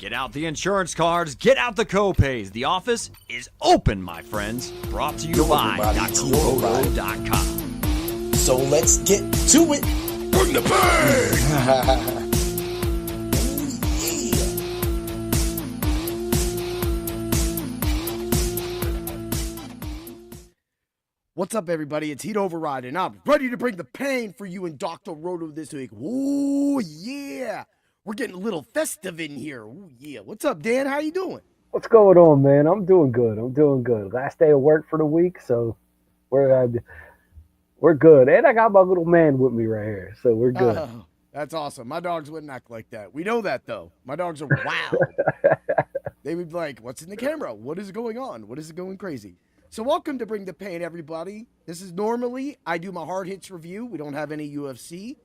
Get out the insurance cards, get out the co-pays. The office is open, my friends. Brought to you by drroto.com. So let's get to it. Bring the pain! What's up, everybody? It's Heat Override, and I'm ready to bring the pain for you and Dr. Roto this week. Ooh, yeah. We're getting a little festive in here. Ooh, yeah. What's up, Dan? How you doing? What's going on, man? I'm doing good. Last day of work for the week, so we're good. And I got my little man with me right here, so we're good. That's awesome. My dogs wouldn't act like that. We know that, though. My dogs are wild. They would be like, what's in the camera? What is going on? What is it going crazy? So welcome to Bring the Pain, everybody. This is normally, I do my hard hits review. We don't have any UFC.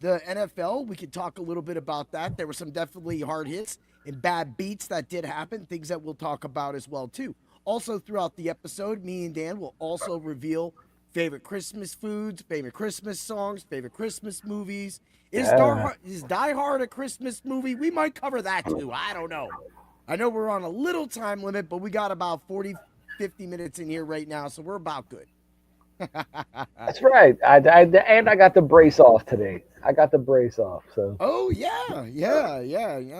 The NFL, we could talk a little bit about that. There were some definitely hard hits and bad beats that did happen, things that we'll talk about as well, too. Also, throughout the episode, me and Dan will also reveal favorite Christmas foods, favorite Christmas songs, favorite Christmas movies. Is Die Hard a Christmas movie? We might cover that, too. I don't know. I know we're on a little time limit, but we got about 50 minutes in here right now, so we're about good. That's right. I got the brace off today. So. Oh yeah.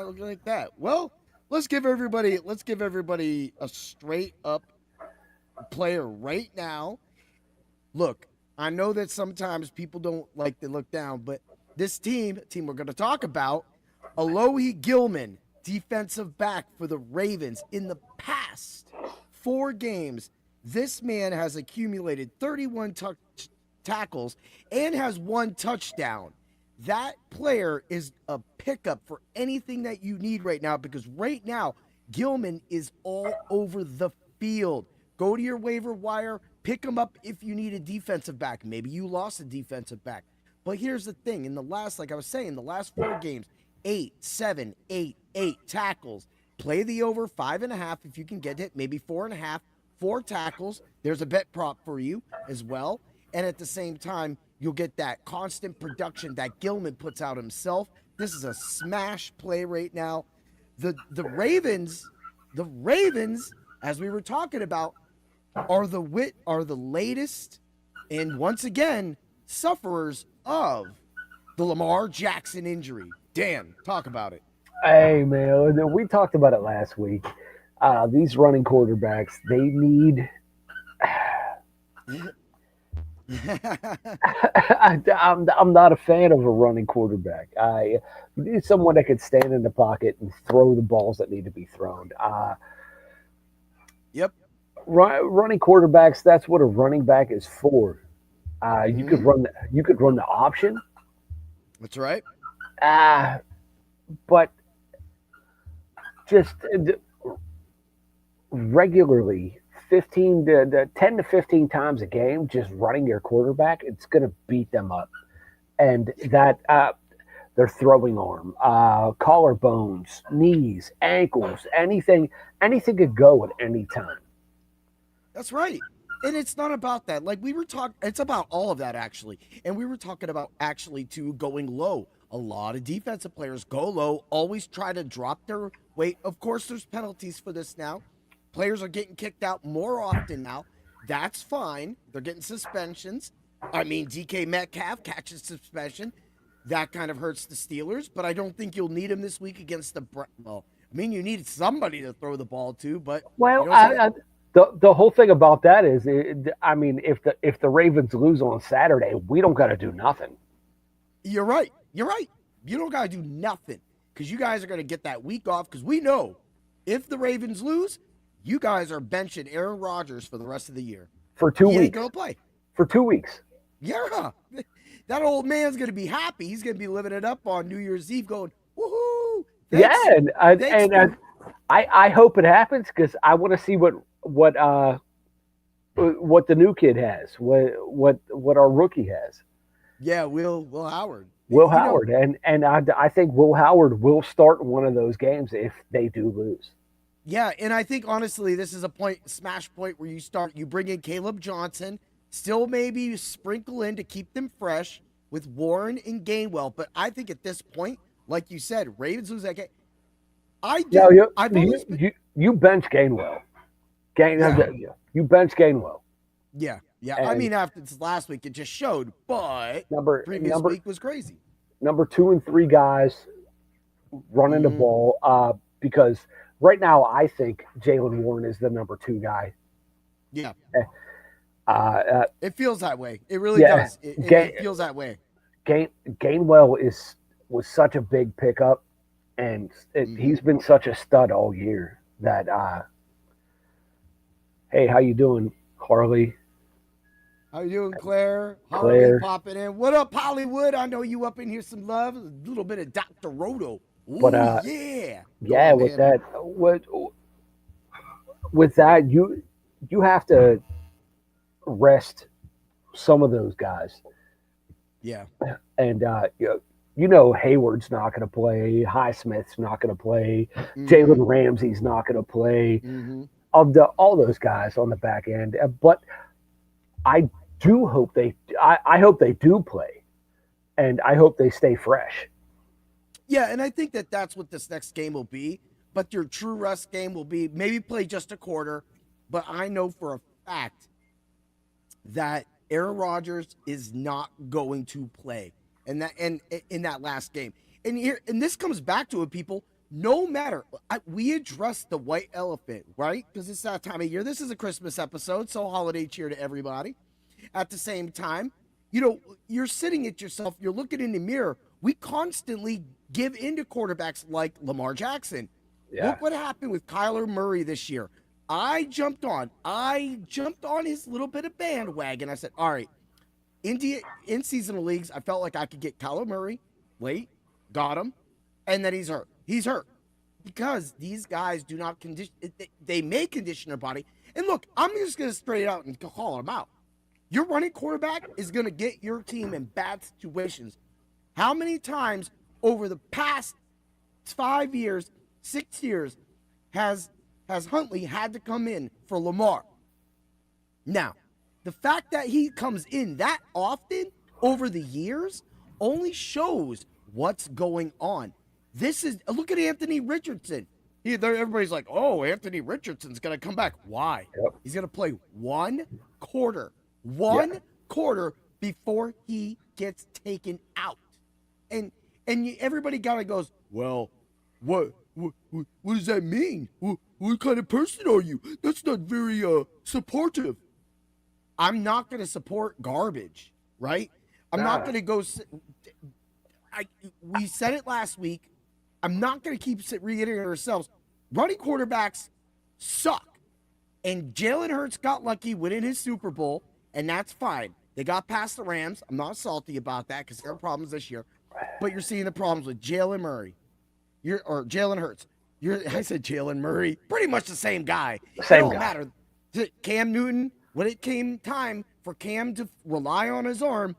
Look like that. Well, let's give everybody a straight up player right now. Look, I know that sometimes people don't like to look down, but this team we're going to talk about, Alohi Gilman, defensive back for the Ravens, in the past 4 games, this man has accumulated 31 tackles and has 1 touchdown. That player is a pickup for anything that you need right now, because right now, Gilman is all over the field. Go to your waiver wire, pick him up if you need a defensive back. Maybe you lost a defensive back. But here's the thing. In the last 4 games, 8, 7, 8 tackles. Play the over 5.5 if you can get it, maybe 4.5, 4 tackles. There's a bet prop for you as well. And at the same time, you'll get that constant production that Gilman puts out himself. This is a smash play right now. The Ravens, as we were talking about, are the latest and once again sufferers of the Lamar Jackson injury. Dan, talk about it. Hey, man, we talked about it last week. These running quarterbacks, they need. I'm not a fan of a running quarterback. You need someone that can stand in the pocket and throw the balls that need to be thrown. Yep. Running quarterbacks, that's what a running back is for. You could run the option. That's right. But just regularly 10 to 15 times a game, just running your quarterback, it's going to beat them up. And that their throwing arm, collarbones, knees, ankles, anything could go at any time. That's right. And it's not about that. Like we were talking, it's about all of that actually. And we were talking about actually too going low. A lot of defensive players go low, always try to drop their weight. Of course, there's penalties for this now. Players are getting kicked out more often now. That's fine. They're getting suspensions. I mean, DK Metcalf catches suspension. That kind of hurts the Steelers, but I don't think you'll need him this week against you need somebody to throw the ball to, but the whole thing about that is, if the Ravens lose on Saturday, we don't got to do nothing. You're right. You don't got to do nothing because you guys are going to get that week off, because we know if the Ravens lose, you guys are benching Aaron Rodgers for the rest of the year. For 2 weeks. He ain't going to play. For 2 weeks. Yeah. That old man's going to be happy. He's going to be living it up on New Year's Eve going, woohoo. Thanks. Yeah, I hope it happens, because I want to see what the new kid has, what our rookie has. Yeah, Will Howard. Howard, and I think Will Howard will start one of those games if they do lose. Yeah, and I think honestly, this is a smash point where you bring in Caleb Johnson, still maybe sprinkle in to keep them fresh with Warren and Gainwell. But I think at this point, like you said, Ravens lose that game. I do. No, I've always been. you bench Gainwell. Yeah. You bench Gainwell. Yeah. I And mean, after this last week, it just showed, but previous number week was crazy. number 2 and 3 guys running the Mhm. ball. Because right now I think Jalen Warren is the number 2 guy. Yeah. It feels that way. It really does. It feels that way. Gainwell was such a big pickup, and he's been such a stud all year that. Hey, how you doing, Harley? How you doing, Claire? Claire. Harley popping in. What up, Hollywood? I know you up in here some love. A little bit of Dr. Roto. Ooh, But yeah. yeah, on, with man. that you have to rest some of those guys. Yeah. And Hayward's not going to play. Highsmith's not going to play. Jalen Ramsey's not going to play. Of all those guys on the back end, but I do hope I hope they do play, and I hope they stay fresh. Yeah, and I think that's what this next game will be. But your true rest game will be maybe play just a quarter. But I know for a fact that Aaron Rodgers is not going to play, and in that last game. And this comes back to it, people. No matter, we address the white elephant, right? Because it's that time of year. This is a Christmas episode, so holiday cheer to everybody. At the same time, you're sitting at yourself, you're looking in the mirror. We constantly give in to quarterbacks like Lamar Jackson. Yeah. Look what happened with Kyler Murray this year. I jumped on his little bit of bandwagon. I said, all right, in seasonal leagues, I felt like I could get Kyler Murray late, got him, and then he's hurt. He's hurt because these guys do not condition. They may condition their body. And look, I'm just going to straight out and call them out. Your running quarterback is going to get your team in bad situations. How many times over the past 5 years, 6 years, has Huntley had to come in for Lamar? Now, the fact that he comes in that often over the years only shows what's going on. Look at Anthony Richardson. Everybody's like, oh, Anthony Richardson's going to come back. Why? Yep. He's going to play one quarter before he gets taken out. And everybody kind of goes, well, what does that mean? What kind of person are you? That's not very supportive. I'm not going to support garbage, right? I'm not going to go. We said it last week. I'm not going to keep reiterating ourselves. Running quarterbacks suck. And Jalen Hurts got lucky winning his Super Bowl, and that's fine. They got past the Rams. I'm not salty about that because there are problems this year. But you're seeing the problems with Jalen Murray. Or Jalen Hurts. I said Jalen Murray. Pretty much the same guy. It don't matter. Cam Newton, when it came time for Cam to rely on his arm,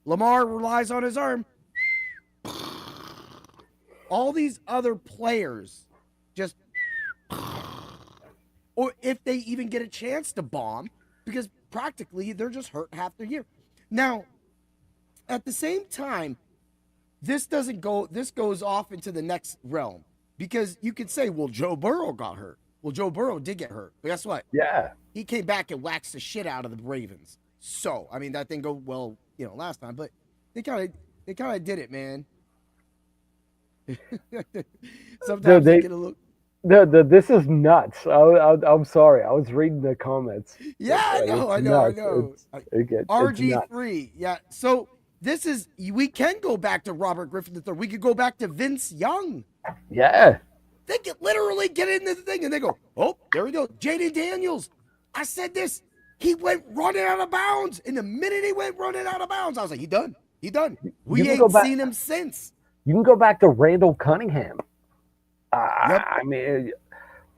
Lamar relies on his arm. All these other players just, or if they even get a chance to bomb, because practically they're just hurt half their year. Now, at the same time, this goes off into the next realm, because you could say, well, Joe Burrow got hurt. Well, Joe Burrow did get hurt, but guess what? Yeah. He came back and waxed the shit out of the Ravens. So, I mean, that didn't go well, last time, but they kind of did it, man. Sometimes they get a look. This is nuts. I'm sorry. I was reading the comments. Yeah, I know. RG3. Yeah. So we can go back to Robert Griffin III. We could go back to Vince Young. Yeah. They could literally get into the thing and they go, oh, there we go. Jaden Daniels. I said this. He went running out of bounds. And the minute he went running out of bounds, I was like, he done. We ain't seen him since. You can go back to Randall Cunningham. Yep. I mean,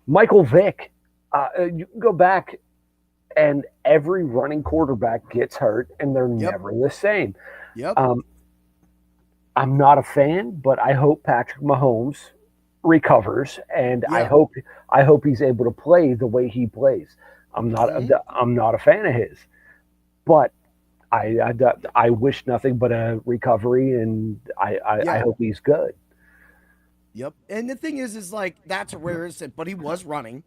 Michael Vick. You can go back, and every running quarterback gets hurt, and they're never the same. Yep. I'm not a fan, but I hope Patrick Mahomes recovers, and I hope he's able to play the way he plays. I'm not a fan of his, but I wish nothing but a recovery, and I hope he's good. Yep. And the thing is like that's a rare instance, but he was running,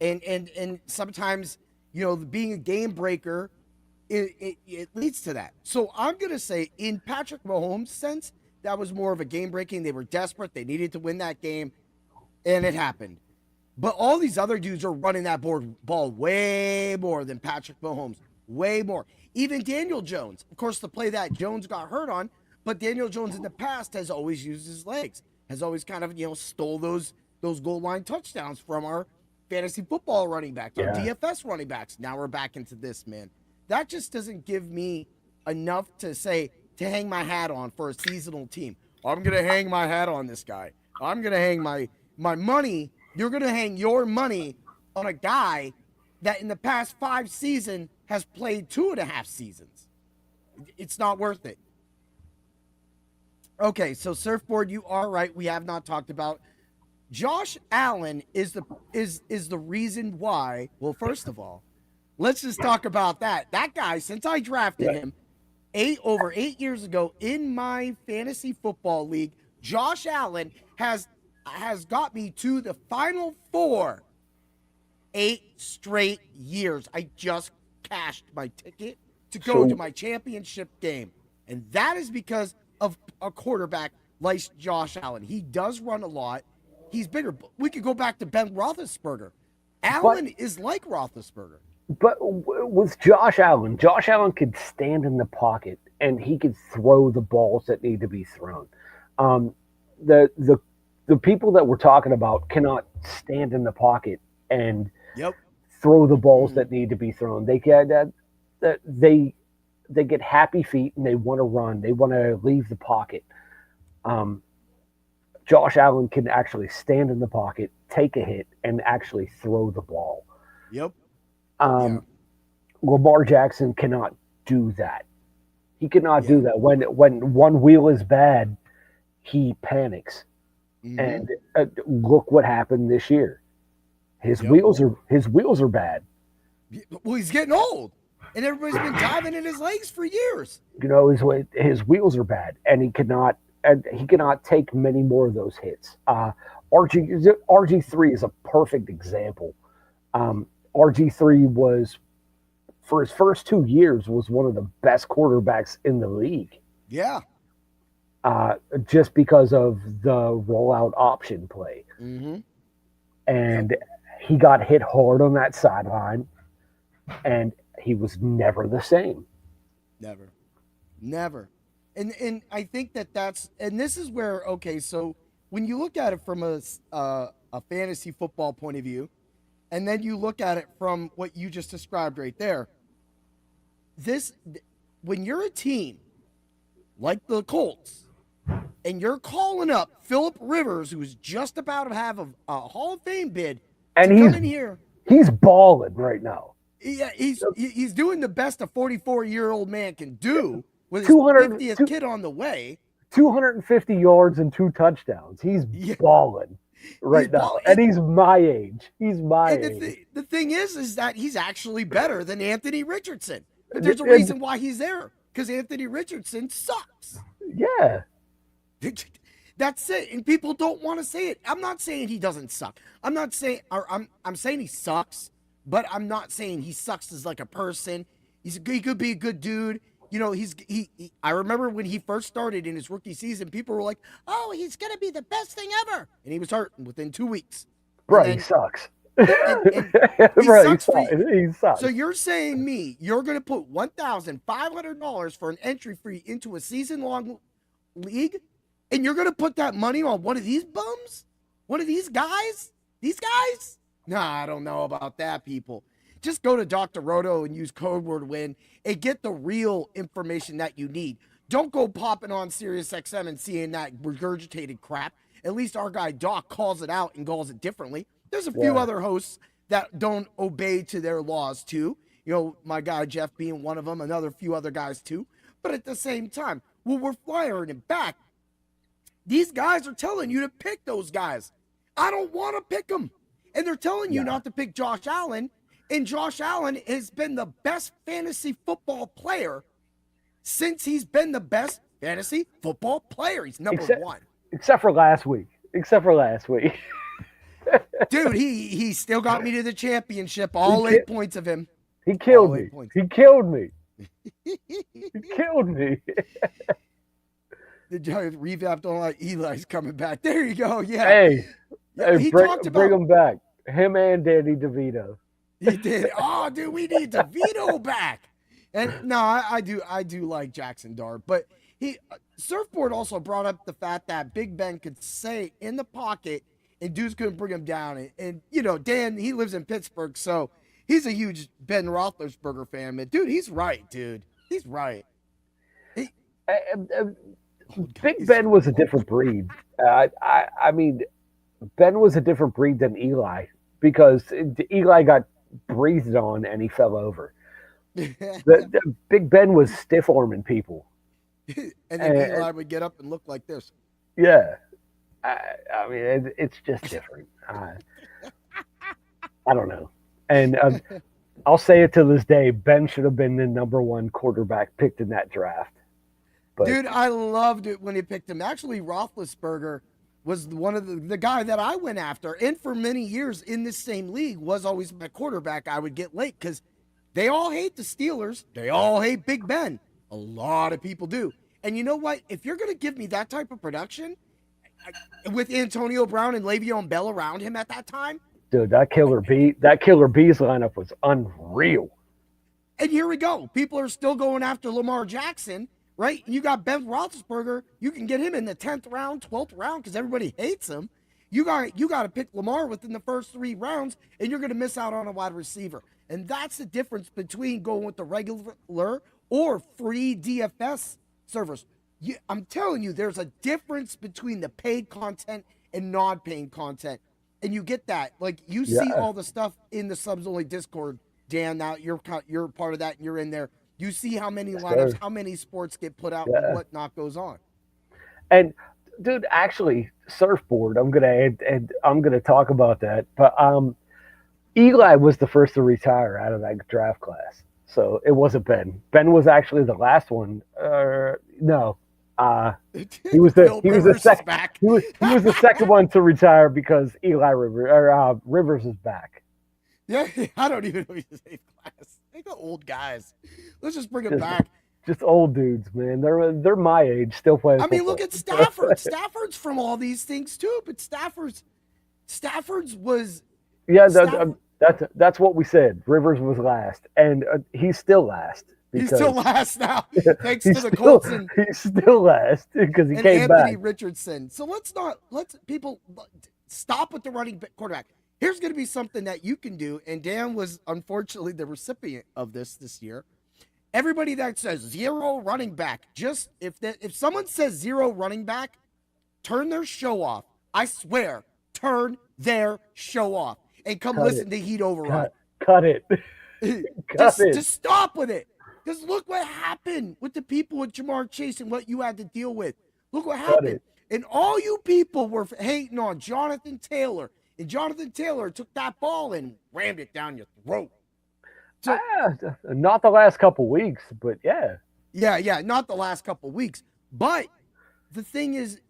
and sometimes being a game breaker, it leads to that. So I'm gonna say in Patrick Mahomes' sense, that was more of a game breaking. They were desperate. They needed to win that game, and it happened. But all these other dudes are running that ball way more than Patrick Mahomes. Way more. Even Daniel Jones. Of course, the play that Jones got hurt on, but Daniel Jones in the past has always used his legs, has always kind of, stole those goal line touchdowns from our fantasy football running backs, our DFS running backs. Now we're back into this, man. That just doesn't give me enough to hang my hat on for a seasonal team. I'm going to hang my hat on this guy. I'm going to hang my money. You're going to hang your money on a guy that in the past 5 seasons has played 2.5 seasons. It's not worth it. Okay, so Surfboard, you are right. We have not talked about Josh Allen is the reason why. Well, first of all, let's just talk about that. That guy, since I drafted him over 8 years ago in my fantasy football league, Josh Allen has got me to the Final Four 8 straight years. I just cashed my ticket to go to my championship game. And that is because of a quarterback like Josh Allen. He does run a lot. He's bigger. We could go back to Ben Roethlisberger. Allen is like Roethlisberger. But with Josh Allen could stand in the pocket and he could throw the balls that need to be thrown. The people that we're talking about cannot stand in the pocket and throw the balls that need to be thrown. They get happy feet and they want to run. They want to leave the pocket. Josh Allen can actually stand in the pocket, take a hit, and actually throw the ball. Yep. Lamar Jackson cannot do that. He cannot do that. When one wheel is bad, he panics. Mm-hmm. And look what happened this year. His wheels are bad. Well, he's getting old, and everybody's been diving in his legs for years. His wheels are bad, and he cannot take many more of those hits. RG3 is a perfect example. RG3 was, for his first 2 years, was one of the best quarterbacks in the league. Yeah. Just because of the rollout option play. Mm-hmm. And he got hit hard on that sideline, and he was never the same. Never. And I think that's and this is where, okay, so when you look at it from a fantasy football point of view, and then you look at it from what you just described right there, when you're a team like the Colts, and you're calling up Phillip Rivers, who's just about to have a Hall of Fame bid, and to come in here. He's balling right now. Yeah, he's doing the best a 44-year-old man can do with his 50th kid on the way. 250 yards and 2 touchdowns. He's balling now. And he's my age. The thing is that he's actually better than Anthony Richardson. But there's a reason why he's there, because Anthony Richardson sucks. Yeah. That's it. And people don't want to say it. I'm not saying he doesn't suck. I'm saying he sucks, but I'm not saying he sucks as like a person. He could be a good dude. I remember when he first started in his rookie season, people were like, "Oh, he's gonna be the best thing ever," and he was hurt within 2 weeks. Right, he sucks. He sucks. So you're saying you're gonna put $1,500 for an entry fee into a season-long league, and you're gonna put that money on one of these bums, one of these guys? These guys? Nah, I don't know about that, people. Just go to Dr. Roto and use code word WIN and get the real information that you need. Don't go popping on SiriusXM and seeing that regurgitated crap. At least our guy Doc calls it out and calls it differently. There's a few other hosts that don't obey to their laws too. My guy Jeff being one of them, another few other guys too. But at the same time, when we're firing it back, these guys are telling you to pick those guys. I don't want to pick them. And they're telling you not to pick Josh Allen. And Josh Allen has been the best fantasy football player since he's been the best fantasy football player. He's number one. Except for last week. except for last week. Dude, he still got me to the championship. All 8 points of him. He killed All me. 8 points. He killed me. He killed me. The Giants revamped on like Eli's coming back. There you go. Yeah. Hey, He bring, talked about bring him back. Him and Danny DeVito. He did. Oh, dude, we need DeVito back. And no, I do like Jackson Dart, but Surfboard also brought up the fact that Big Ben could stay in the pocket and dudes couldn't bring him down. And you know, Dan, he lives in Pittsburgh, so he's a huge Ben Roethlisberger fan. Man, dude, he's right, dude. He's right. Big Ben was a different breed. I mean, Ben was a different breed than Eli because Eli got breathed on and he fell over. The Big Ben was stiff arming people, and then Eli would get up and look like this. Yeah, I mean it's just different. I don't know, and I'll say it to this day: Ben should have been the number 1 quarterback picked in that draft. But, dude, I loved it when he picked him. Actually, Roethlisberger was one of the guy that I went after, and for many years in this same league was always my quarterback. I would get late because they all hate the Steelers. They all hate Big Ben. A lot of people do. And you know what? If you're going to give me that type of production with Antonio Brown and Le'Veon Bell around him at that time, dude, that Killer Bees lineup was unreal. And here we go. People are still going after Lamar Jackson, right? You got Ben Roethlisberger. You can get him in the 10th round, 12th round because everybody hates him. You got to pick Lamar within the first 3 rounds, and you're going to miss out on a wide receiver. And that's the difference between going with the regular or free DFS servers. I'm telling you, there's a difference between the paid content and non-paid content. And you get that. Like, you see all the stuff in the Subs Only Discord, Dan. Now you're part of that, and you're in there. You see how many lineups, how many sports get put out, and whatnot goes on. And dude, actually, Surfboard. I'm gonna talk about that. But Eli was the first to retire out of that draft class, so it wasn't Ben. Ben was actually the last one. No, he was the second. He was the second one to retire because Rivers is back. Yeah, I don't even know he's in class. They got old guys. Let's just bring him back. Just old dudes, man. They're my age, still playing. I mean, look at Stafford. Stafford's from all these things too, but Stafford's was. Yeah, that's what we said. Rivers was last, and he's still last. He's still last now, thanks to the Colts. He's still last because he came back. Anthony Richardson. So let's people stop with the running quarterback. Here's going to be something that you can do, and Dan was unfortunately the recipient of this year. Everybody that says 0 running back, just if someone says 0 running back, turn their show off. I swear, turn their show off and come listen to Heat Override. Cut it. Just stop with it. Because look what happened with the people with Jamar Chase and what you had to deal with. Look what happened. And all you people were hating on Jonathan Taylor. And Jonathan Taylor took that ball and rammed it down your throat. So, not the last couple weeks, but yeah. Yeah, not the last couple weeks. But the thing is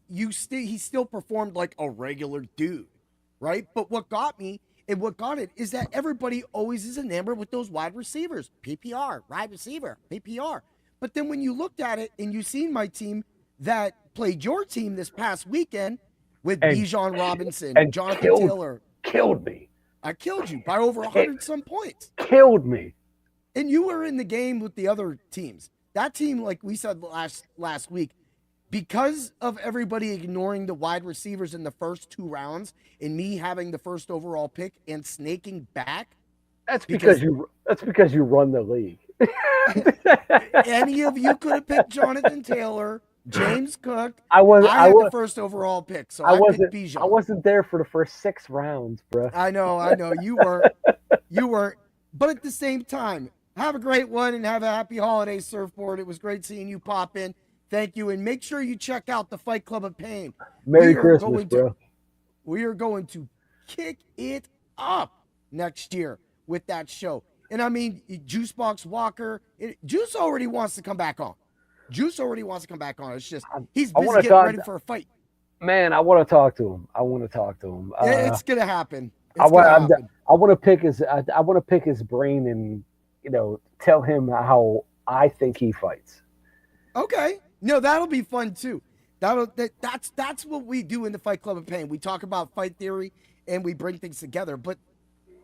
he still performed like a regular dude, right? But what got me and what got it is that everybody always is enamored with those wide receivers. PPR, wide receiver, PPR. But then when you looked at it and you seen my team that played your team this past weekend with Bijan Robinson and Jonathan Taylor. Killed me. I killed you by over 100 some points. Killed me. And you were in the game with the other teams. That team, like we said last week, because of everybody ignoring the wide receivers in the first 2 rounds and me having the first overall pick and snaking back. That's because you run the league. Any of you could have picked Jonathan Taylor, James Cook. I had the first overall pick, so I picked Bijan. I wasn't there for the first 6 rounds, bro. I know. You were. But at the same time, have a great one and have a happy holiday, Surfboard. It was great seeing you pop in. Thank you. And make sure you check out the Fight Club of Pain. Merry Christmas, bro. We are going to kick it up next year with that show. And I mean, Juicebox Walker, Juice already wants to come back on. It's just he's busy getting ready for a fight. Man, I want to talk to him. I want to talk to him. It's gonna happen. I It's gonna want. happen. I want to pick his. I want to pick his brain and tell him how I think he fights. Okay. No, that'll be fun too. That's what we do in the Fight Club of Pain. We talk about fight theory and we bring things together. But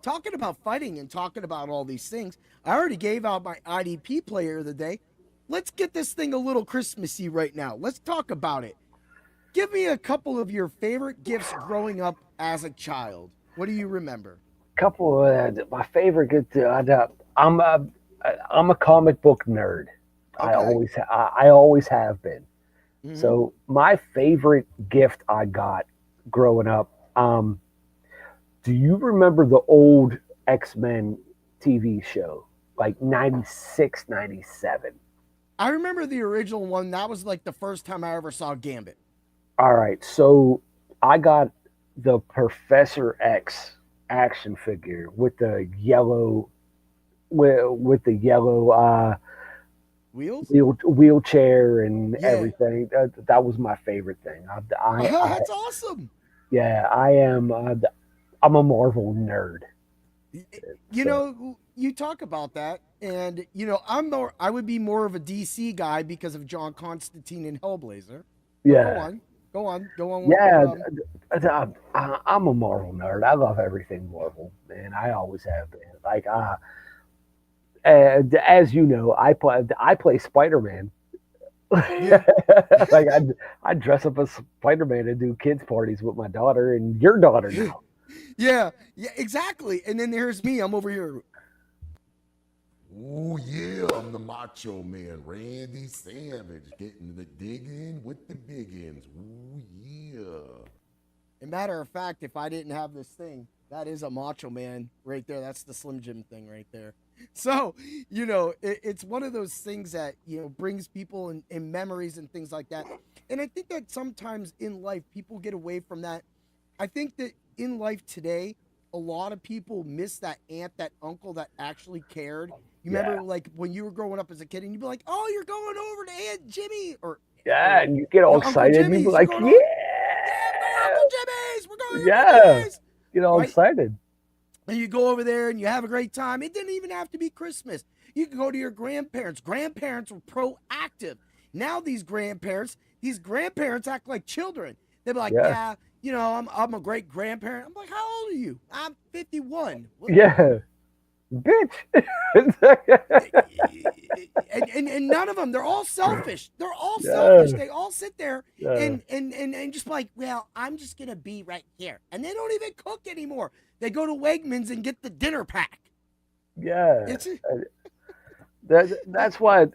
talking about fighting and talking about all these things, I already gave out my IDP player of the day. Let's get this thing a little Christmassy right now. Let's talk about it. Give me a couple of your favorite gifts growing up as a child. What do you remember? Couple of my favorite good. I'm a I'm a comic book nerd. Okay. I always have been. Mhm. So my favorite gift I got growing up. Do you remember the old X-Men TV show, like 96, 97? I remember the original one. That was like the first time I ever saw Gambit. All right, so I got the Professor X action figure with the yellow with the yellow Wheels? wheelchair and Yeah. everything. That was my favorite thing. That's awesome. Yeah, I am. I'm a Marvel nerd. You So know, you talk about that, and I would be more of a DC guy because of John Constantine and Hellblazer. But go yeah, on, go on with yeah. your I'm a Marvel nerd. I love everything Marvel, man. I always have been. Like, as you know, I play Spider Man. yeah, Like I dress up as Spider Man and do kids parties with my daughter and your daughter now. yeah, exactly. And then there's me. I'm over here. Ooh, yeah, I'm the Macho Man, Randy Savage, getting the digging with the biggins. Ooh, yeah. A matter of fact, if I didn't have this thing, that is a Macho Man right there. That's the Slim Jim thing right there. So, it's one of those things that, brings people in memories and things like that. And I think that sometimes in life, people get away from that. I think that in life today, a lot of people miss that aunt, that uncle that actually cared. You Yeah, remember, like, when you were growing up as a kid and you'd be like, oh, you're going over to Aunt Jimmy yeah, or and you get all Uncle excited and you be Jimmy's. You're like, going yeah, over, yeah, we're going to Uncle Jimmy's. We're going to Uncle yeah, Jimmy's. get all Right? excited. And you go over there and you have a great time. It didn't even have to be Christmas. You can go to your grandparents. Grandparents were proactive. Now these grandparents act like children. They'll be like, Yeah, yeah, I'm a great grandparent. I'm like, how old are you? I'm 51. yeah, bitch. And none of them, they're all selfish. They're all selfish. Yeah, They all sit there yeah, and just like, well, I'm just gonna be right here. And they don't even cook anymore. They go to Wegmans and get the dinner pack. yeah. It's That's why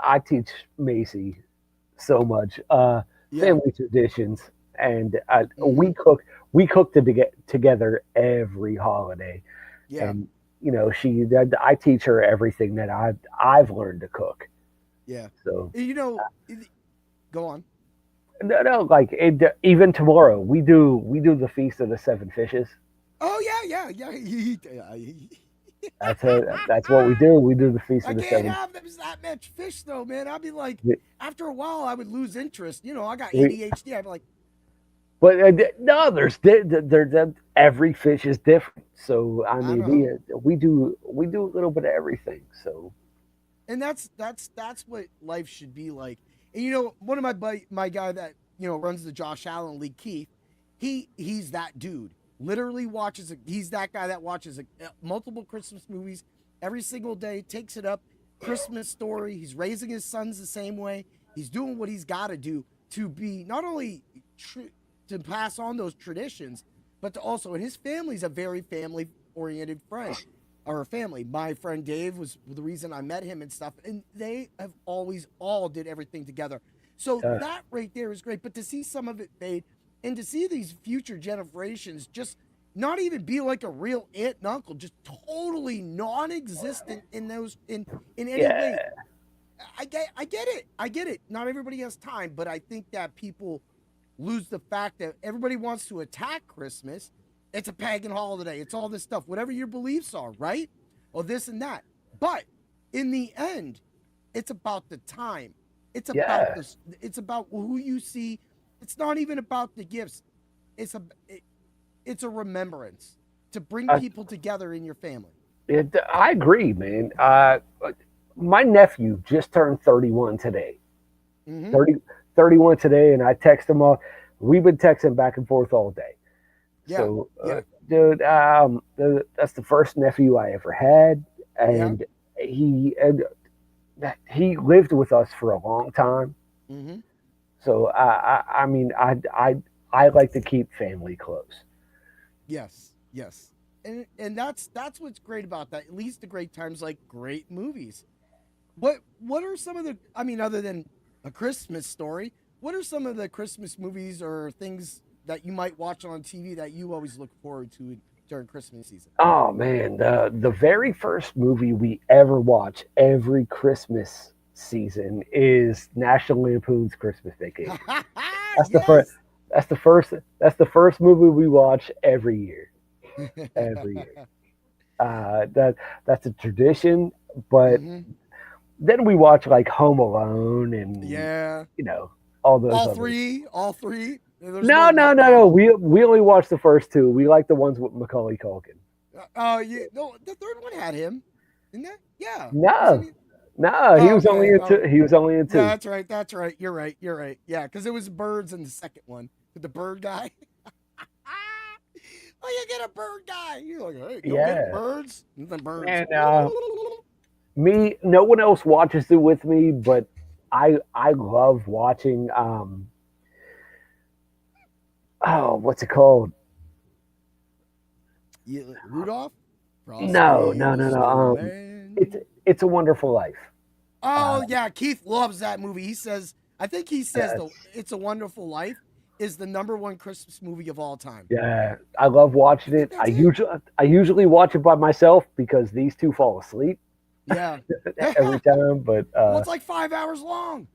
I teach Macy so much yeah. family traditions, and Hmm. we cook together every holiday, Yeah. and I teach her everything that I've learned to cook. Yeah. So Go on. no, no, like even tomorrow we do the feast of the seven fishes. Oh yeah, yeah, yeah. That's what we do. We do the feast I of the can't seven. have that much fish though, man. I'd be like, We, after a while, I would lose interest. I got we ADHD. I'd be like, But no, every fish is different. So I I mean, know. we do a little bit of everything. So And that's what life should be like. And one of my guy that runs the Josh Allen League, Keith, he's that dude. Literally he's that guy that watches multiple Christmas movies every single day, takes it up. Christmas story. He's raising his sons the same way. He's doing what he's got to do to be not only to pass on those traditions, but to also, and his family's a very family oriented friend or family. My friend Dave was the reason I met him and stuff, and they have always all did everything together. So uh, that right there is great. But to see some of it fade, and to see these future generations just not even be like a real aunt and uncle, just totally non-existent in any way. yeah, I get it. Not everybody has time, but I think that people lose the fact that everybody wants to attack Christmas. It's a pagan holiday. It's all this stuff, whatever your beliefs are, right? Or this and that. But in the end, it's about the time. It's about Yeah. this. It's about who you see. It's not even about the gifts. It's a it's a remembrance to bring I, people together in your family. I agree, man. My nephew just turned 31 today. Mm-hmm. 30, 31 today, and I text him all. We've been texting back and forth all day. Yeah, So, yeah, dude, that's the first nephew I ever had, yeah. and he lived with us for a long time. Mm-hmm. So, I mean, I like to keep family close. Yes, yes. And that's what's great about that. It leads to great times like great movies. What are some of the I mean, other than A Christmas Story, what are some of the Christmas movies or things that you might watch on TV that you always look forward to during Christmas season? Oh man, the very first movie we ever watch every Christmas season is National Lampoon's Christmas Vacation. That's the first. Yes. That's the first. That's the first movie we watch every year. Every year. That that's a tradition. But Hmm. then we watch like Home Alone and Yeah. you know all those other. All three. There's No, more than no, that no, no. now. We only watch the first two. We like the ones with Macaulay Culkin. Yeah. No, the third one had him, didn't it? Yeah. Wasn't No, he? no. He Oh, was only okay. in Oh, two. He was only in yeah. two. That's right. That's right. You're right. You're right. Yeah, because it was birds in the second one with the bird guy. Oh, you get a bird guy. You're like, hey, go get Yeah. birds. And the birds. And me, no one else watches it with me, but I love watching. Oh, what's it called? Yeah, Rudolph, No, Frosty no, the no, no. It's Snowman. it's a Wonderful Life. Oh Uh, yeah, Keith loves that movie. He says, I think he says the that's "It's a Wonderful Life" is the number one Christmas movie of all time. yeah. I love I watching think it. that's it. I usually watch it by myself because these two fall asleep Yeah. every time. But Well, it's like 5 hours long.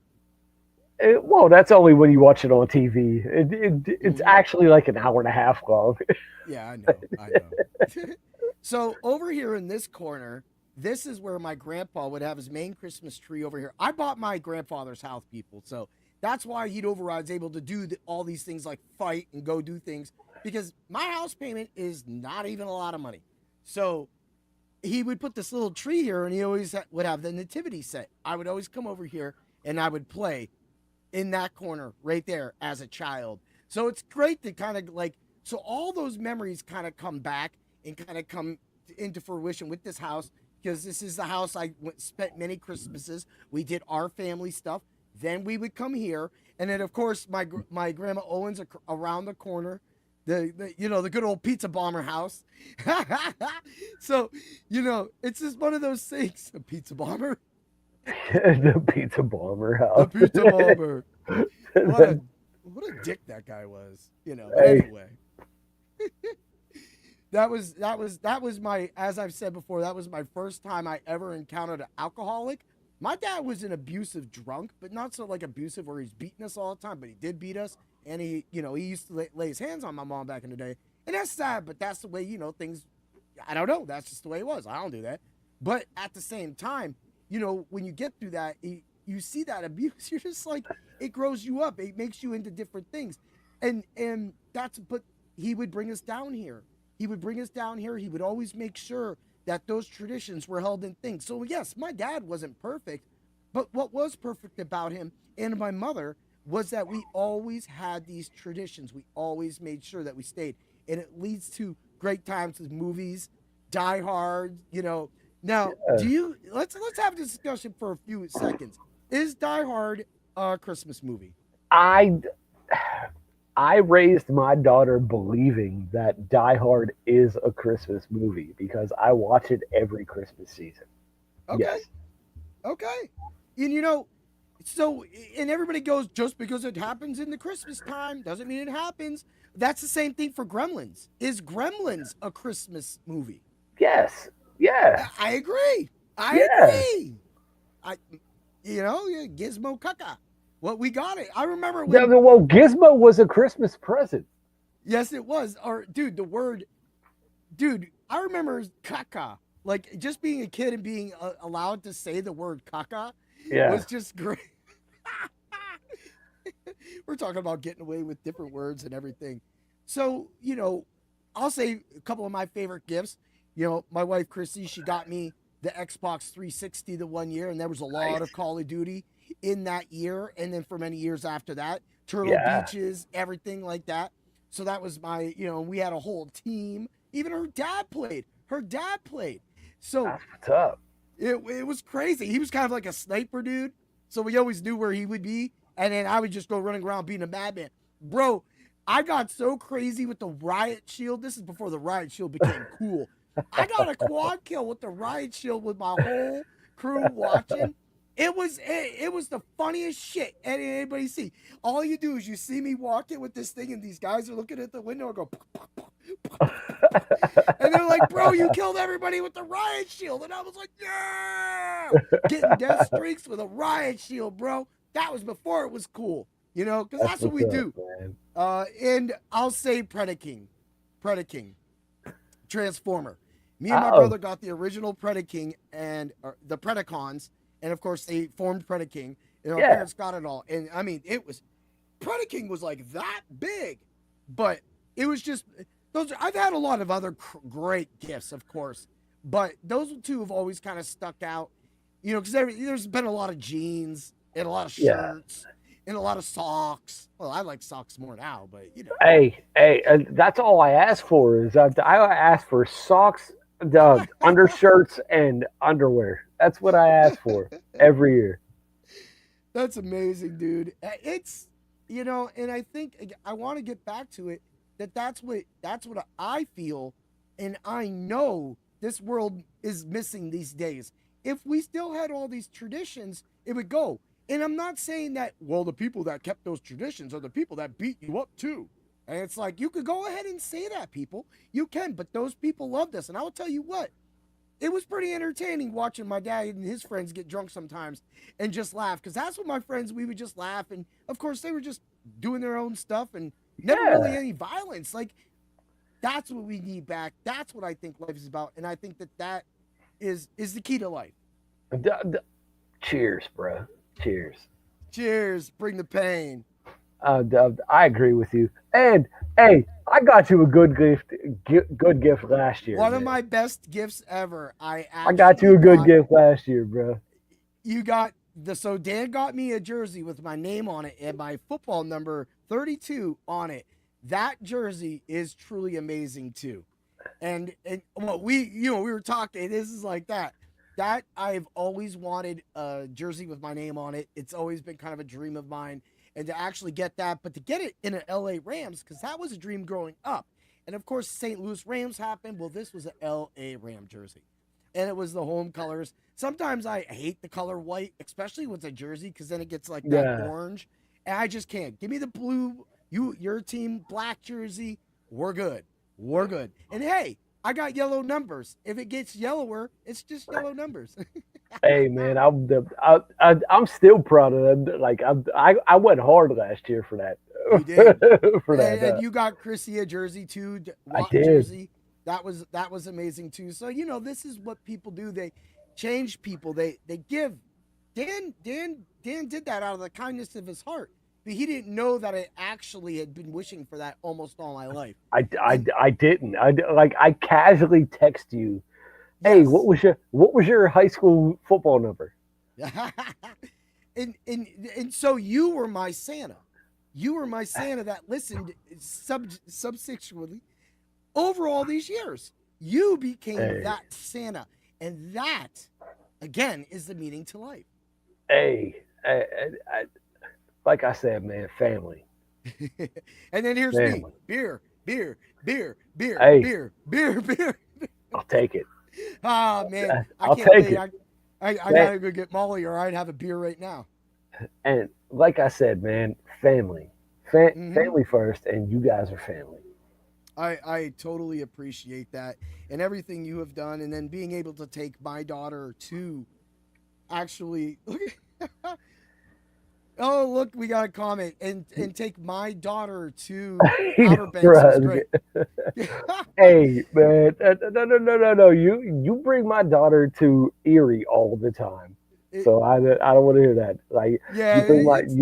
well, that's only when you watch it on TV. It's Hmm. actually like an hour and a half long. Yeah, I know. I know. So over here in this corner, this is where my grandpa would have his main Christmas tree over here. I bought my grandfather's house, people, so that's why he'd override is able to do all these things like fight and go do things because my house payment is not even a lot of money. So he would put this little tree here, and he always would have the nativity set. I would always come over here and I would play in that corner right there as a child. So it's great to kind of like so all those memories kind of come back and kind of come into fruition with this house because this is the house I spent many Christmases. We did our family stuff. Then we would come here, and then of course my grandma Owens around the corner. The the good old pizza bomber house. So it's just one of those things. The pizza bomber, The Pizza Bomber the House. pizza bomber. What a what a dick that guy was, But Hey, anyway, that was my as I've said before, that was my first time I ever encountered an alcoholic. My dad was an abusive drunk, but not so like abusive where he's beating us all the time, but he did beat us, and he used to lay his hands on my mom back in the day, and that's sad, but that's the way things. I don't know. That's just the way it was. I don't do that, but at the same time, when you get through that, you see that abuse. You're just like it grows you up. It makes you into different things, and that's. But he would bring us down here. He would bring us down here. He would always make sure that those traditions were held in things. So yes, my dad wasn't perfect, but what was perfect about him and my mother was that we always had these traditions. We always made sure that we stayed, and it leads to great times with movies, Die Hard. Now, do you let's have a discussion for a few seconds. Is Die Hard a Christmas movie? I I raised my daughter believing that Die Hard is a Christmas movie because I watch it every Christmas season. Okay, Yes. okay. And so and everybody goes just because it happens in the Christmas time doesn't mean it happens. That's the same thing for Gremlins. Is Gremlins a Christmas movie? Yes. Yeah. I agree. I Yeah. agree. I yeah, Gizmo Kaka. What we got it. I remember when Well, Gizmo was a Christmas present. yes it was. Or dude, the word dude, I remember Kaka. Like just being a kid and being allowed to say the word Kaka Yeah. was just great. we're talking about getting away with different words and everything. So, I'll say a couple of my favorite gifts. My wife Chrissy, she got me the Xbox 360 the one year, and there was a lot of Call of Duty in that year, and then for many years after that, Turtle Beaches, everything like that. So that was my, we had a whole team. Even her dad played. So That's what's up. it was crazy. He was kind of like a sniper dude, so we always knew where he would be, and then I would just go running around being a madman. Bro, I got so crazy with the riot shield. This is before the riot shield became cool. I got a quad kill with the riot shield with my whole crew watching. It was the funniest shit anybody see. All you do is you see me walking with this thing, and these guys are looking at the window and go, and they're like, "Bro, you killed everybody with the riot shield," and I was like, "Yeah!" Getting death streaks with a riot shield, bro. That was before it was cool, because that's what we do. And I'll say Predaking, Transformer. Me and my brother got the original Predaking and the Predacons, and of course they formed Predaking, and our parents got it all. And I mean, Predaking was like that big, but it was just those. I've had a lot of other great gifts, of course, but those two have always kind of stuck out, because there's been a lot of jeans and a lot of shirts. And a lot of socks. Well, I like socks more now, but Hey, that's all I ask for is I ask for socks, undershirts, and underwear. That's what I ask for every year. That's amazing, dude. It's and I think I want to get back to it. That's what I feel, and I know this world is missing these days. If we still had all these traditions, it would go. And I'm not saying that, well, the people that kept those traditions are the people that beat you up too. And it's like, you could go ahead and say that, people. You can, but those people loved us. And I will tell you what, it was pretty entertaining watching my dad and his friends get drunk sometimes and just laugh. Because that's what my friends, we would just laugh. And of course, they were just doing their own stuff and never really any violence. Like, that's what we need back. That's what I think life is about. And I think that is the key to life. Cheers, bro. Cheers. Bring the pain. I agree with you. And hey, I got you a good gift last year. One of my best gifts ever. I got you a good gift last year, bro. So Dan got me a jersey with my name on it and my football number 32 on it. That jersey is truly amazing too. And well, we were talking. This is like that. That I've always wanted a jersey with my name on it. It's always been kind of a dream of mine. And to actually get that, but to get it in an LA Rams, because that was a dream growing up. And of course, St. Louis Rams happened. Well, this was an LA Ram jersey. And it was the home colors. Sometimes I hate the color white, especially with a jersey, because then it gets like that orange. And I just can't. Give me the blue, your team, black jersey. We're good. And hey, I got yellow numbers. If it gets yellower, it's just yellow numbers. Hey man, I'm still proud of them. Like I went hard last year for that. You did. And you got Chrissy a jersey too. I did. Jersey. That was amazing too. So this is what people do. They change people. They give. Dan did that out of the kindness of his heart. But he didn't know that I actually had been wishing for that almost all my life. I didn't. I casually text you, hey, what was your high school football number? and so you were my Santa. You were my Santa that listened subsequently over all these years. You became that Santa, and that again is the meaning to life. Hey, like I said, man, family. And then here's me. Beer. Hey. Beer. I'll take it. Ah, man. I'll take it. I got to go get Molly or I'd have a beer right now. And like I said, man, family. Family first, and you guys are family. I totally appreciate that and everything you have done. And then being able to take my daughter to actually... Oh, look, we got a comment. And take my daughter to Outer Banks. Hey, man. No. You bring my daughter to Erie all the time. It, So I don't want to hear that. Like yeah, you bring my it's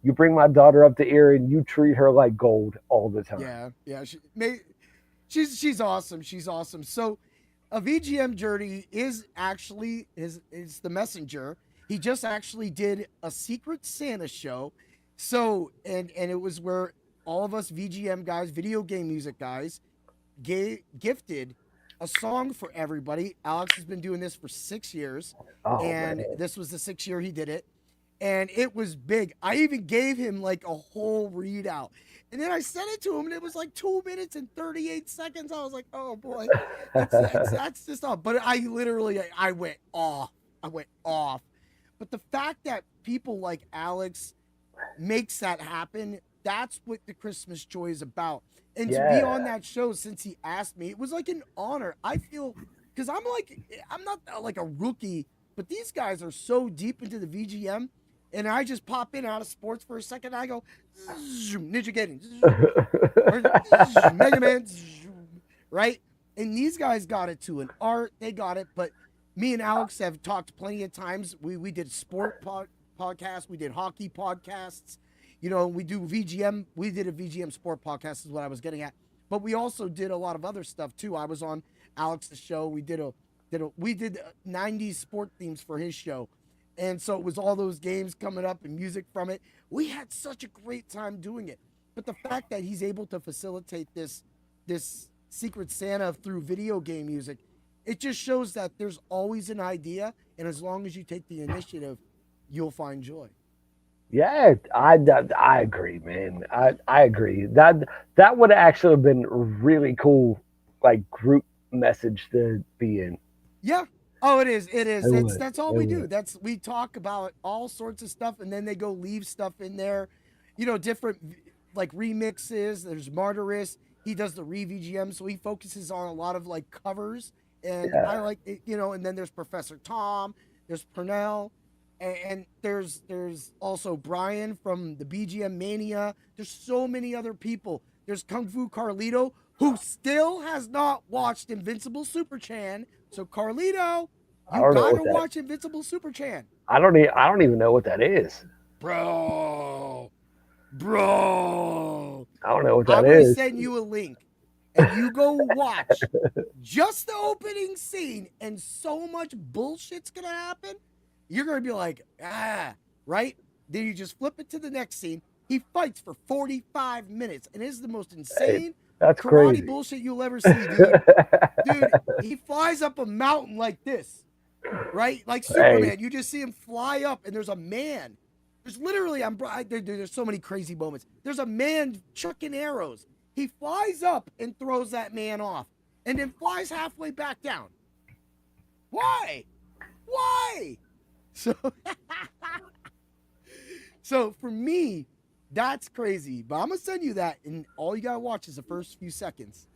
you bring my daughter up to here and you treat her like gold all the time. yeah. She's awesome. She's awesome. So a VGM journey is actually is the messenger. He just actually did a Secret Santa show. So and it was where all of us VGM guys, video game music guys, gifted a song for everybody. Alex has been doing this for 6 years, Oh and man. this was the 6th year he did it. And it was big. I even gave him like a whole readout. And then I sent it to him, and it was like 2 minutes and 38 seconds. I was like, oh boy, that's just off. But I literally, I went off. I went off. But the fact that people like Alex makes that happen, that's what the Christmas joy is about. And to be on Yeah. that show, since he asked me, it was like an honor. I feel, because I'm not like a rookie, but these guys are so deep into the VGM, and I just pop in out of sports for a second. I go Ninja Gaiden, or Mega Man, right? And these guys got it to an art. They got it. But me and Alex have talked plenty of times. We did podcasts. We did hockey podcasts. We do VGM. We did a VGM sport podcast is what I was getting at. But we also did a lot of other stuff too. I was on Alex's show. We did 90s sport themes for his show. And so it was all those games coming up and music from it. We had such a great time doing it. But the fact that he's able to facilitate this Secret Santa through video game music, it just shows that there's always an idea, and as long as you take the initiative, you'll find joy. Yeah, I agree, man. I agree. That would actually have been really cool, like group message to be in. Yeah. Oh, it is. It is. It That's would. that's all It we do. would. We talk about all sorts of stuff, and then they go leave stuff in there. Different like remixes. There's Martyrus. He does the re VGM, so he focuses on a lot of like covers, and I Yeah. like it. And then there's Professor Tom. There's Purnell, and there's also Brian from the BGM Mania. There's so many other people. There's Kung Fu Carlito, who still has not watched Invincible Super Chan. So Carlito, I you don't know gotta what that. watch Invincible Super Chan, I don't even know what that is. bro, bro. I don't know what I'm that gonna is. send you a link, and you go watch just the opening scene, and so much bullshit's gonna happen. You're gonna be like, right? Then you just flip it to the next scene. He fights for 45 minutes, and it's the most Hey, insane that's karate crazy. bullshit you'll ever see, dude. Dude, he flies up a mountain like this, right? Like Hey, Superman. You just see him fly up, and there's a man. There's literally, there's so many crazy moments. There's a man chucking arrows. He flies up and throws that man off, and then flies halfway back down. Why? Why? So, so for me, that's crazy. But I'm gonna send you that, and all you gotta watch is the first few seconds.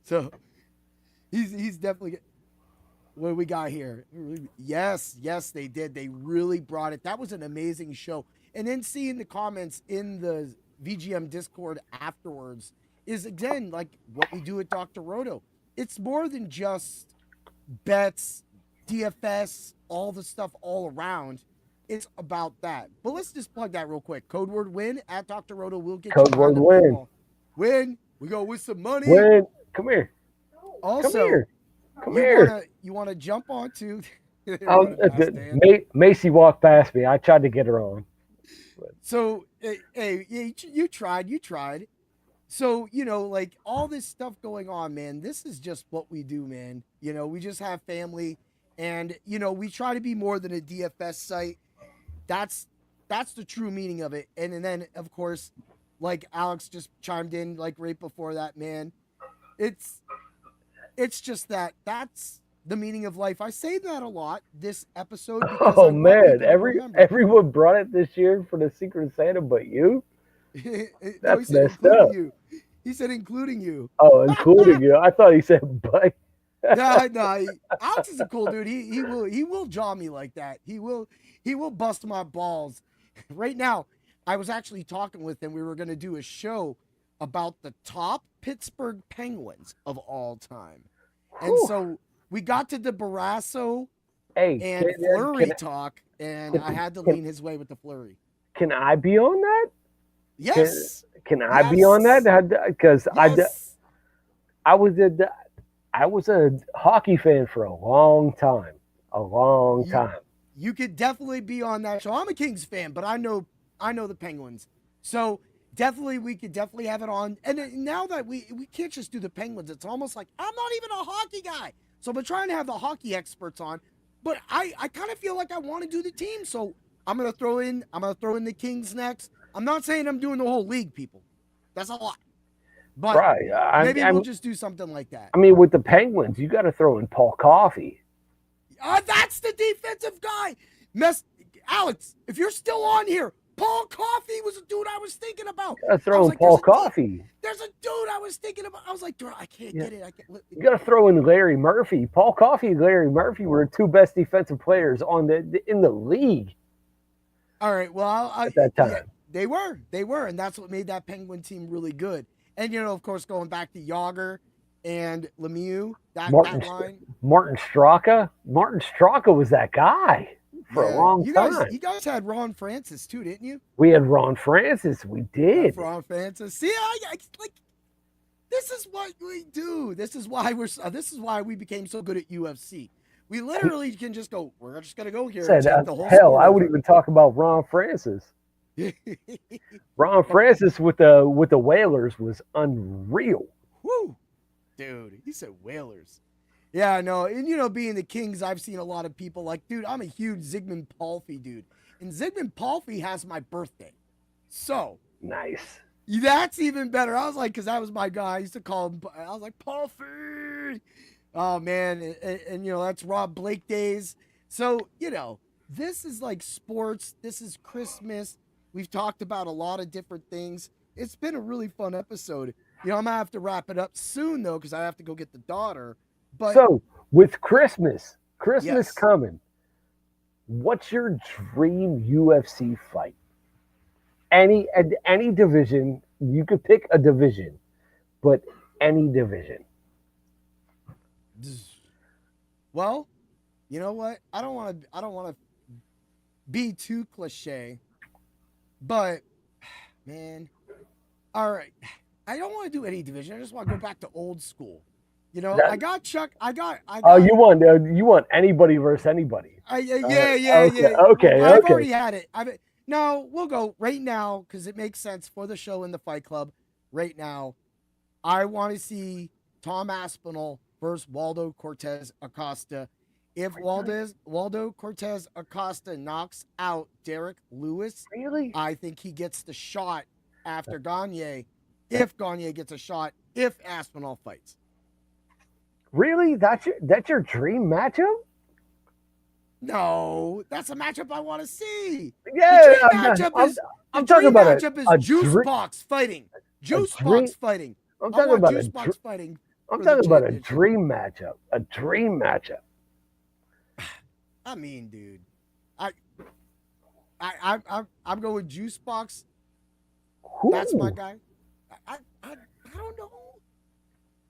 So he's definitely. What do we got here? Yes, yes, they did. They really brought it. That was an amazing show. And then seeing the comments in the VGM Discord afterwards is again like what we do at Dr. Roto. It's more than just bets, DFS, all the stuff all around. It's about that. But let's just plug that real quick. Code word win at Dr. Roto. We'll get you code behind word the win. paywall. Win. We go with some money. Win. Come here. Come Also, here. Come here. you wanna jump onto Macy walked past me. I tried to get her on. So hey, you tried. So like all this stuff going on, man. This is just what we do, man. We just have family, and we try to be more than a DFS site. That's the true meaning of it. And then of course, like Alex just chimed in like right before that, man. It's just that's the meaning of life. I say that a lot this episode because I Oh want man, people to remember. everyone brought it this year for the Secret Santa, but you? No, he That's said messed including up. you. He said including you. Oh, including you. I thought he said but. No. Alex is a cool dude. He will jaw me like that. He will bust my balls. Right now, I was actually talking with him. We were going to do a show about the top Pittsburgh Penguins of all time. And Whew. so we got to the Barrasso Hey, and flurry talk, and I had to lean his way with the flurry. can I be on that? Yes. Can I be on that? Because Yes. I was a hockey fan for a long time. A long time. You could definitely be on that show. I'm a Kings fan, but I know the Penguins. So definitely we could definitely have it on. And now that we can't just do the Penguins, it's almost like I'm not even a hockey guy. So we're trying to have the hockey experts on. But I kind of feel like I want to do the team. So I'm gonna throw in the Kings next. I'm not saying I'm doing the whole league, people. That's a lot. But Right. maybe we'll just do something like that. I mean, with the Penguins, you got to throw in Paul Coffey. That's the defensive guy. Alex, if you're still on here, Paul Coffey was a dude I was thinking about. You got to throw in Paul Coffey. There's a dude I was thinking about. I was like, dude, I can't get it. You got to throw in Larry Murphy. Paul Coffey and Larry Murphy were the two best defensive players in the league. All right, well, at that time. Yeah, they were, and that's what made that Penguin team really good. And of course, going back to Yager and Lemieux, that line. Martin Straka was that guy for a long time. You guys had Ron Francis too, didn't you? We had Ron Francis. We did. Ron Francis. See, I like. This is what we do. This is why we became so good at UFC. We literally can just go. We're just gonna go here. Said, hell, I would even talk about Ron Francis. Ron Francis with the Whalers was unreal. Woo, dude, he said Whalers. Yeah, I know. And being the Kings, I've seen a lot of people like, dude, I'm a huge Zygmunt Palffy dude, and Zygmunt Palffy has my birthday, so nice. That's even better. I was like, because that was my guy. I used to call him. I was like, Palffy. Oh man, and that's Rob Blake days. So this is like sports. This is Christmas. We've talked about a lot of different things. It's been a really fun episode. I'm gonna have to wrap it up soon though, because I have to go get the daughter. But so with Christmas yes. coming, what's your dream UFC fight? Any division, you could pick a division, but any division. Well, you know what? I don't want to be too cliche, but man, all right. I don't want to do any division. I just want to go back to old school. I got Chuck. I got. Oh, you want anybody versus anybody? Yeah. Okay. I've already had it. No, we'll go right now because it makes sense for the show in the Fight Club. Right now, I want to see Tom Aspinall versus Waldo Cortez Acosta. If Waldo Cortez Acosta knocks out Derek Lewis, really, I think he gets the shot after Gagne. If Gagne gets a shot, if Aspinall fights. Really, that's your dream matchup? No, that's a matchup I want to see. Yeah, I'm talking about a Juice Box fighting. Juice Box fighting. I'm talking about Juice Box fighting. I'm talking about a dream matchup. A dream matchup. I mean, dude, I'm going Juice Box. Ooh. That's my guy. I don't know.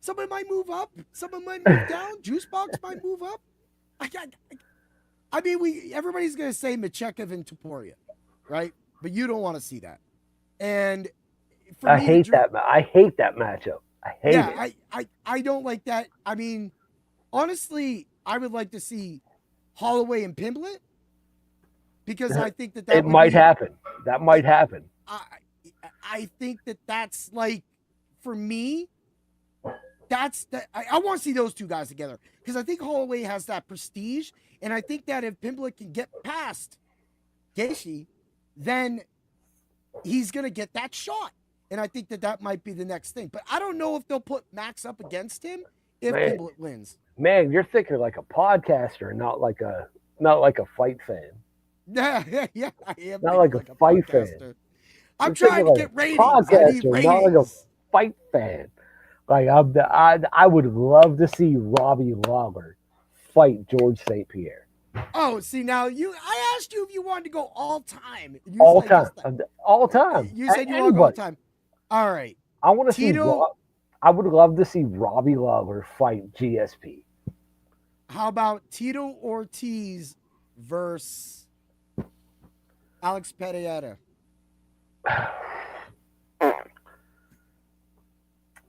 Someone might move up. Someone might move down. Juice Box might move up. I mean, everybody's gonna say Machekev and Topuria, right? But you don't want to see that. And I hate that matchup. I hate it. I don't like that. I mean, honestly, I would like to see Holloway and Pimblett because I think that it might happen. That might happen. I think that's like, for me, I want to see those two guys together because I think Holloway has that prestige, and I think that if Pimblett can get past Gaethje, then he's gonna get that shot, and I think that might be the next thing. But I don't know if they'll put Max up against him if Pimblett wins. Man, you're thinking like a podcaster, not like a fight fan. Yeah, I am. Not like a fight fan. I'm trying to get ratings. I need ratings. Not like a fight fan. Like I would love to see Robbie Lawler fight George St. Pierre. Oh, see now I asked you if you wanted to go all time. All time. You said you want to go all time. All right. I want to see. I would love to see Robbie Lawler fight GSP. How about Tito Ortiz versus Alex Pereira?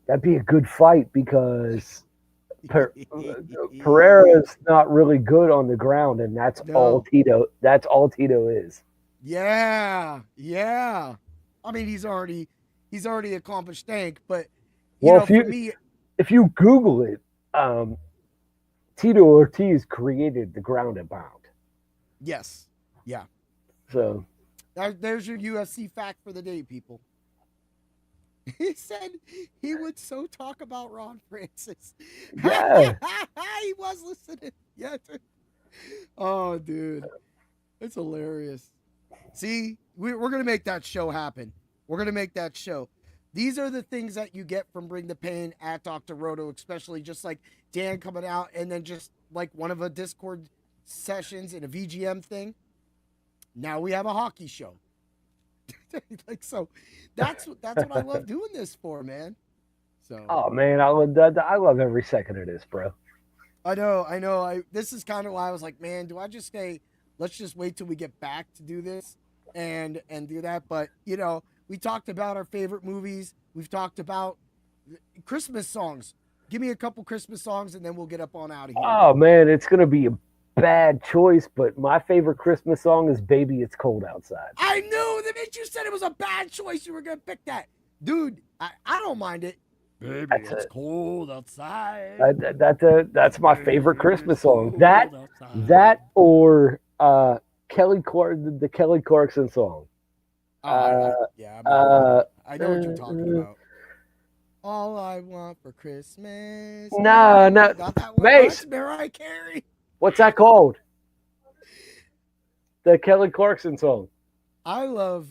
That'd be a good fight because Pereira's not really good on the ground, and that's all Tito. That's all Tito is. Yeah. I mean, he's already accomplished tank, but if you Google it, Tito Ortiz created the ground and pound. Yes. Yeah. So there's your UFC fact for the day, people. He said he would so talk about Ron Francis. Yeah. He was listening. Yeah. Oh, dude. It's hilarious. See, we're going to make that show happen. We're going to make that show. These are the things that you get from Bring the Pain at Dr. Roto, especially just like Dan coming out and then just like one of a Discord sessions and a VGM thing. Now we have a hockey show. Like, so that's what I love doing this for, man. So oh man, I love every second of this, bro. I know. This is kind of why I was like, man, do I just say let's just wait till we get back to do this and do that? But you know, we talked about our favorite movies. We've talked about Christmas songs. Give me a couple Christmas songs and then we'll get up on out of here. Oh man, it's gonna be a bad choice, but my favorite Christmas song is "Baby It's Cold Outside." I knew the minute you said it was a bad choice, you were gonna pick that, dude. I don't mind it. Baby, it's cold outside. That's my favorite Christmas song. That or the Kelly Clarkson song. I know what you're talking about. All I want for Christmas. No, Mace. Mariah Carey. What's that called? The Kelly Clarkson song. I love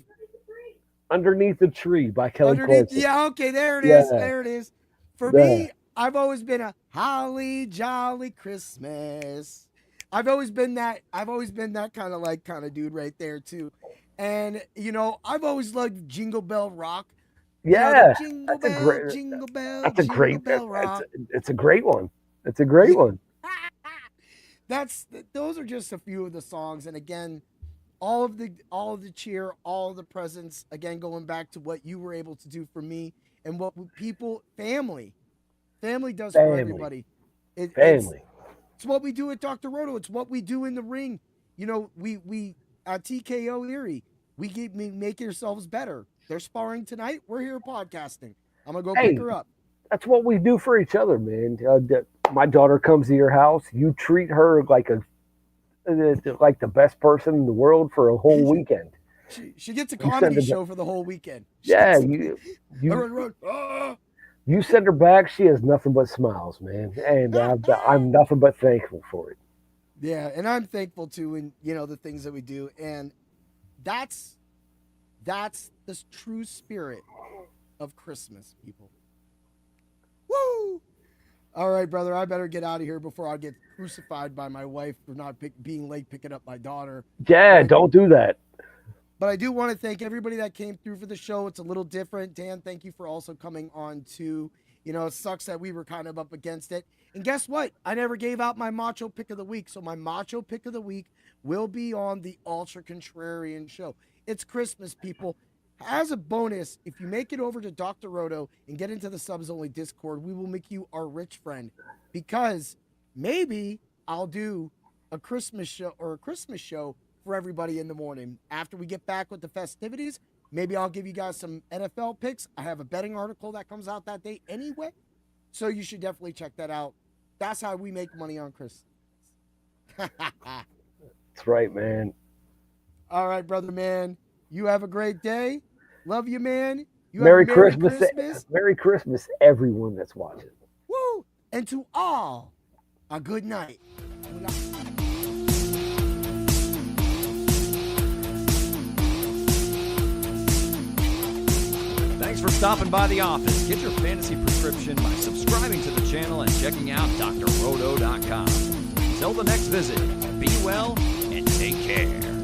Underneath the Tree by Kelly Clarkson. Yeah, okay, there it is. There it is. For me, I've always been a holly jolly Christmas. I've always been that kind of dude right there too. And you know, I've always loved Jingle Bell Rock. Yeah, you know, Jingle Bell Rock. It's a great one. It's a great one. Those are just a few of the songs, and again, all of the cheer, all of the presents. Again, going back to what you were able to do for me, and what family does for everybody. It's what we do at Dr. Roto. It's what we do in the ring. You know, we at TKO Erie, we make yourselves better. They're sparring tonight. We're here podcasting. I'm gonna go pick her up. That's what we do for each other, man. My daughter comes to your house. You treat her like the best person in the world for a whole weekend. She gets a comedy show for the whole weekend. You send her back. She has nothing but smiles, man, and I'm nothing but thankful for it. Yeah, and I'm thankful too, and you know the things that we do, and that's the true spirit of Christmas, people. Woo! All right, brother, I better get out of here before I get crucified by my wife for not being late picking up my daughter. Yeah, don't do that. But I do want to thank everybody that came through for the show. It's a little different. Dan, thank you for also coming on too. You know, it sucks that we were kind of up against it. And guess what? I never gave out my Macho Pick of the Week. So my Macho Pick of the Week will be on the Ultra Contrarian show. It's Christmas, people. As a bonus, if you make it over to Dr. Roto and get into the subs only Discord, we will make you our rich friend, because maybe I'll do a Christmas show for everybody in the morning after we get back with the festivities. Maybe I'll give you guys some NFL picks. I have a betting article that comes out that day anyway, so you should definitely check that out. That's how we make money on Christmas. That's right, man. All right, brother, man. You have a great day. Love you, man. Merry Christmas. Merry Christmas, everyone that's watching. Woo! And to all, a good night. Thanks for stopping by the office. Get your fantasy prescription by subscribing to the channel and checking out drroto.com. Till the next visit, be well and take care.